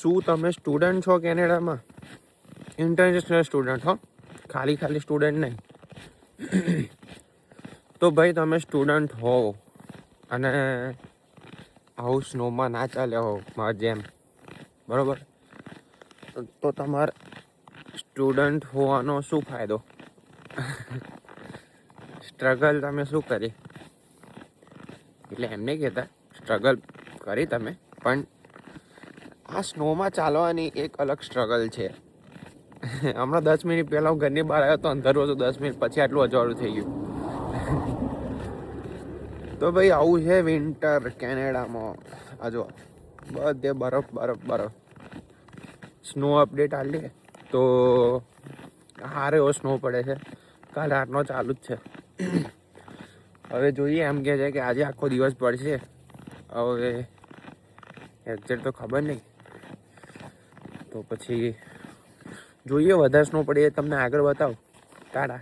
શું તમે સ્ટુડન્ટ છો કેનેડામાં? ઇન્ટરનેશનલ સ્ટુડન્ટ હો, ખાલી સ્ટુડન્ટ નહીં. તો ભાઈ તમે સ્ટુડન્ટ હો અને આવું સ્નોમાં ના ચાલ્યા હો મારા જેમ, બરાબર, તો તમારે સ્ટુડન્ટ હોવાનો શું ફાયદો? સ્ટ્રગલ તમે શું કરી? એટલે એમ નહીં કહેતા, સ્ટ્રગલ કરી તમે, પણ આ સ્નોમાં ચાલવાની એક અલગ સ્ટ્રગલ છે. હમણાં 10 મિનિટ પહેલાં હું ઘરની બહાર આવ્યો તો અંધારું હતું, 10 મિનિટ પછી આટલું અજવાળું થઈ ગયું. તો ભાઈ આવું છે વિન્ટર કેનેડામાં. આ જો બધે બરફ. સ્નો અપડેટ આલી તો હારે એવો સ્નો પડે છે. કાલ રાતનો ચાલુ જ છે. હવે જોઈએ, એમ કહે છે કે આજે આખો દિવસ પડશે. હવે એક્ઝેક્ટ તો ખબર નહીં, તો પછી જોઈએ. વધારે સ્નો પડે તમને આગળ બતાવું. ટાટા.